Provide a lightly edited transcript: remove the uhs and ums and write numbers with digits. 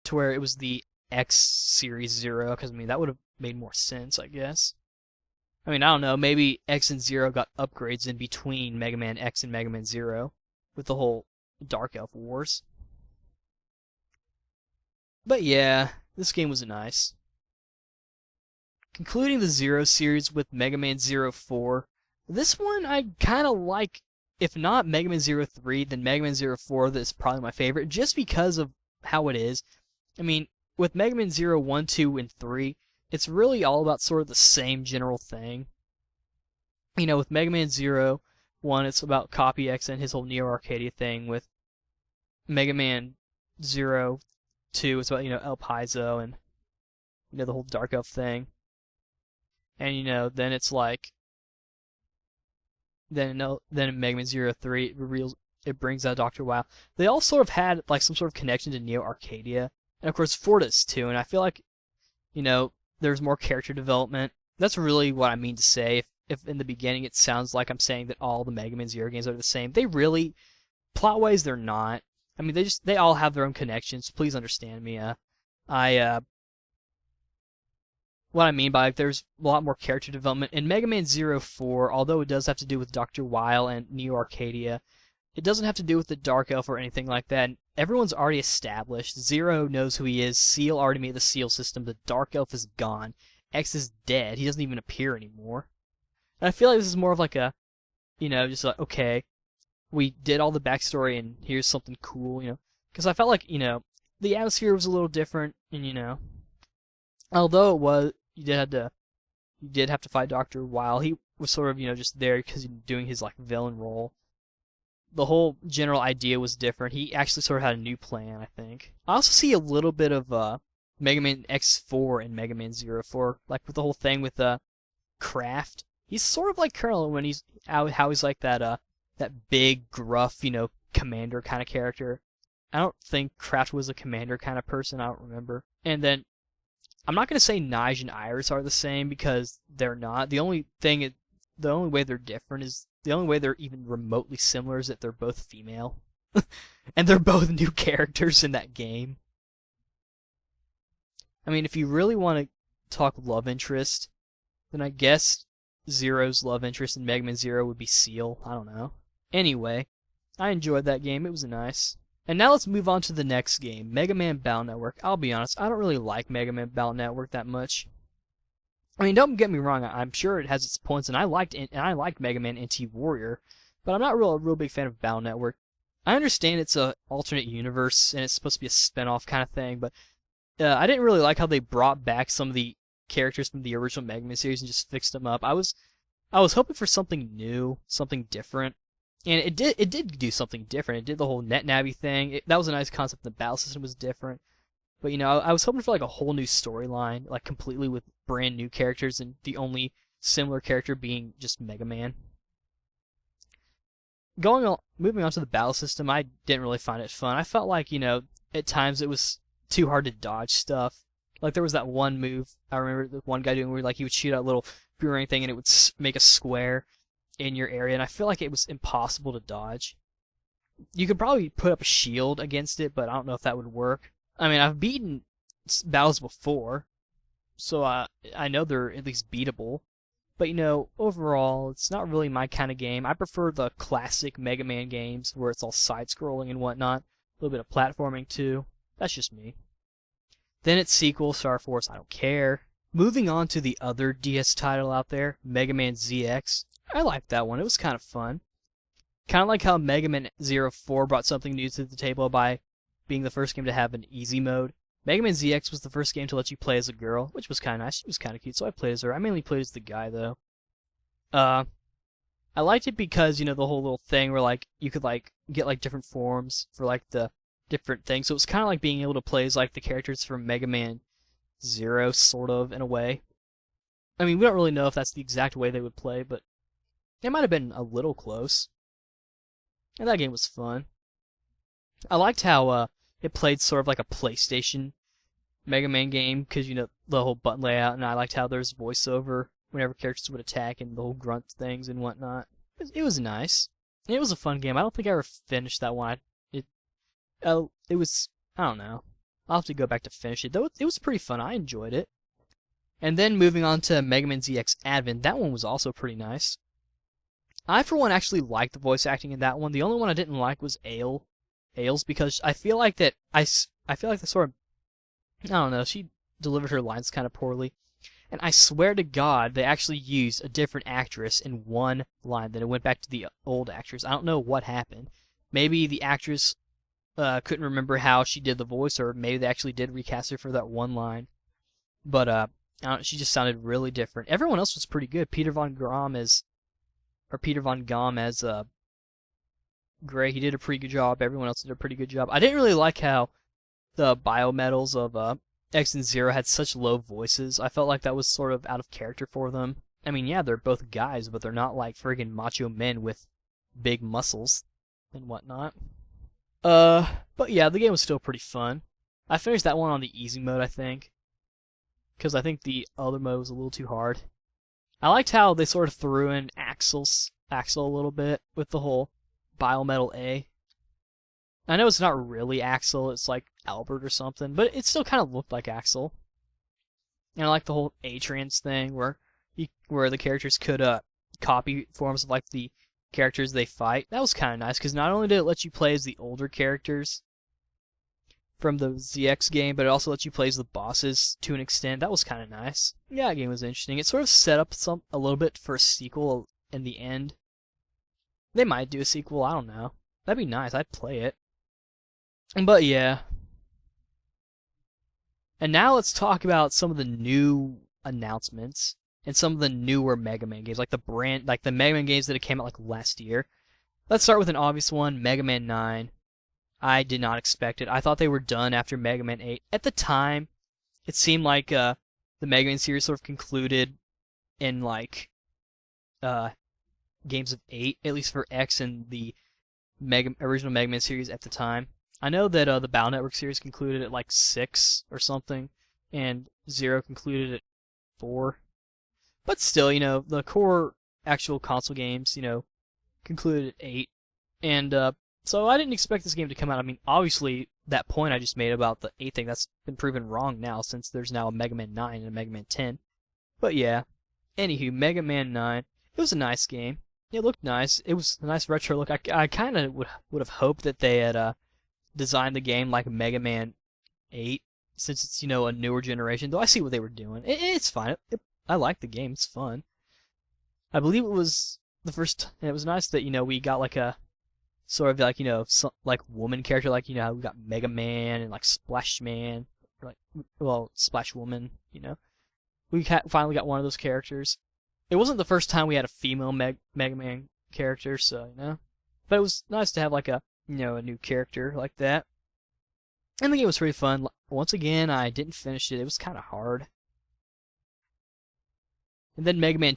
to where it was the X Series Zero, because I mean that would have made more sense, I guess. I mean, I don't know, maybe X and Zero got upgrades in between Mega Man X and Mega Man Zero with the whole Dark Elf Wars. But yeah, this game was nice. Concluding the Zero series with Mega Man Zero 4, this one I kind of like. If not Mega Man Zero 3, then Mega Man Zero 4 that's probably my favorite, just because of how it is. I mean, with Mega Man Zero 1, 2, and 3, it's really all about sort of the same general thing. You know, with Mega Man Zero 1, it's about Copy X and his whole Neo Arcadia thing. With Mega Man Zero 2, it's about, El Paizo and, the whole Dark Elf thing. And, then it's like, then in Mega Man Zero 3, it brings out Dr. Wow. They all sort of had, like, some sort of connection to Neo Arcadia. And, of course, 4 does too. And I feel like, there's more character development. That's really what I mean to say. If in the beginning it sounds like I'm saying that all the Mega Man Zero games are the same, they really, plot-wise, they're not. I mean, they all have their own connections. Please understand me. What I mean by, like, there's a lot more character development in Mega Man Zero 4. Although it does have to do with Dr. Weil and Neo Arcadia, it doesn't have to do with the Dark Elf or anything like that. Everyone's already established. Zero knows who he is. Seal already made the Seal system. The Dark Elf is gone. X is dead. He doesn't even appear anymore. And I feel like this is more of like a, just like, okay, we did all the backstory and here's something cool, Because I felt like, the atmosphere was a little different, and, although it was, you did have to fight Dr. Weil. He was sort of, just there because he was doing his, like, villain role. The whole general idea was different. He actually sort of had a new plan, I think. I also see a little bit of Mega Man X4 and Mega Man Zero 4, like with the whole thing with Kraft. He's sort of like Colonel when he's how he's like that big gruff, commander kind of character. I don't think Kraft was a commander kind of person. I don't remember. And then I'm not gonna say Nige and Iris are the same because they're not. The only way they're different is the only way they're even remotely similar is that they're both female, and they're both new characters in that game. I mean, if you really want to talk love interest, then I guess Zero's love interest in Mega Man Zero would be Seal. I don't know. Anyway, I enjoyed that game. It was nice. And now let's move on to the next game, Mega Man Battle Network. I'll be honest, I don't really like Mega Man Battle Network that much. I mean, don't get me wrong. I'm sure it has its points, and I liked Mega Man NT Warrior, but I'm not a real big fan of Battle Network. I understand it's a alternate universe and it's supposed to be a spin-off kind of thing, but I didn't really like how they brought back some of the characters from the original Mega Man series and just fixed them up. I was hoping for something new, something different, and it did do something different. It did the whole NetNavi thing. That was a nice concept. The battle system was different. But, I was hoping for, like, a whole new storyline, like, completely with brand new characters, and the only similar character being just Mega Man. Moving on to the battle system, I didn't really find it fun. I felt like, at times it was too hard to dodge stuff. Like, there was that one move, I remember the one guy doing where, like, he would shoot out a little boomerang thing, and it would make a square in your area, and I feel like it was impossible to dodge. You could probably put up a shield against it, but I don't know if that would work. I mean, I've beaten battles before, so I know they're at least beatable. But, overall, it's not really my kind of game. I prefer the classic Mega Man games where it's all side-scrolling and whatnot. A little bit of platforming, too. That's just me. Then its sequel, Star Force, I don't care. Moving on to the other DS title out there, Mega Man ZX. I liked that one. It was kind of fun. Kind of like how Mega Man Zero 4 brought something new to the table by being the first game to have an easy mode. Mega Man ZX was the first game to let you play as a girl, which was kind of nice. She was kind of cute, so I played as her. I mainly played as the guy, though. I liked it because, the whole little thing where, like, you could, like, get, like, different forms for, like, the different things. So it was kind of like being able to play as, like, the characters from Mega Man Zero, sort of, in a way. I mean, we don't really know if that's the exact way they would play, but it might have been a little close. And that game was fun. I liked how, it played sort of like a PlayStation Mega Man game, because, the whole button layout, and I liked how there's voiceover whenever characters would attack and the whole grunt things and whatnot. It was nice. It was a fun game. I don't think I ever finished that one. It was, I don't know. I'll have to go back to finish it. Though it was pretty fun. I enjoyed it. And then moving on to Mega Man ZX Advent, that one was also pretty nice. I, for one, actually liked the voice acting in that one. The only one I didn't like was Ails, because I feel like that I feel like the sort of, I don't know, she delivered her lines kind of poorly. And I swear to God, they actually used a different actress in one line. Then it went back to the old actress. I don't know what happened. Maybe the actress couldn't remember how she did the voice, or maybe they actually did recast her for that one line. But she just sounded really different. Everyone else was pretty good. Peter Von Grom as Gray, he did a pretty good job. Everyone else did a pretty good job. I didn't really like how the biometals of X and Zero had such low voices. I felt like that was sort of out of character for them. I mean, yeah, they're both guys, but they're not like friggin' macho men with big muscles and whatnot. But yeah, the game was still pretty fun. I finished that one on the easy mode, I think, because I think the other mode was a little too hard. I liked how they sort of threw in Axel a little bit with the whole Biometal A. I know it's not really Axel, it's like Albert or something, but it still kind of looked like Axel. And I like the whole A-Trans thing where the characters could copy forms of like the characters they fight. That was kind of nice, because not only did it let you play as the older characters from the ZX game, but it also lets you play as the bosses to an extent. That was kind of nice. Yeah, that game was interesting. It sort of set up a little bit for a sequel in the end. They might do a sequel, I don't know. That'd be nice, I'd play it. But yeah. And now let's talk about some of the new announcements and some of the newer Mega Man games, like the Mega Man games that came out like last year. Let's start with an obvious one, Mega Man 9. I did not expect it. I thought they were done after Mega Man 8. At the time, it seemed like the Mega Man series sort of concluded in like games of 8, at least for X and the original Mega Man series at the time. I know that the Battle Network series concluded at like 6 or something, and 0 concluded at 4. But still, the core actual console games, concluded at 8. And so I didn't expect this game to come out. I mean, obviously, that point I just made about the 8 thing, that's been proven wrong now, since there's now a Mega Man 9 and a Mega Man 10. But yeah, anywho, Mega Man 9, it was a nice game. It looked nice. It was a nice retro look. I kind of would have hoped that they had designed the game like Mega Man 8, since it's, a newer generation. Though I see what they were doing. It's fine. I like the game. It's fun. I believe it was the first. And it was nice that we got like a sort of like some, like woman character, like how we got Mega Man and like Splash Man, or like Splash Woman. We finally got one of those characters. It wasn't the first time we had a female Mega Man character, so but it was nice to have like a a new character like that. And the game was pretty fun. Once again, I didn't finish it. It was kind of hard. And then Mega Man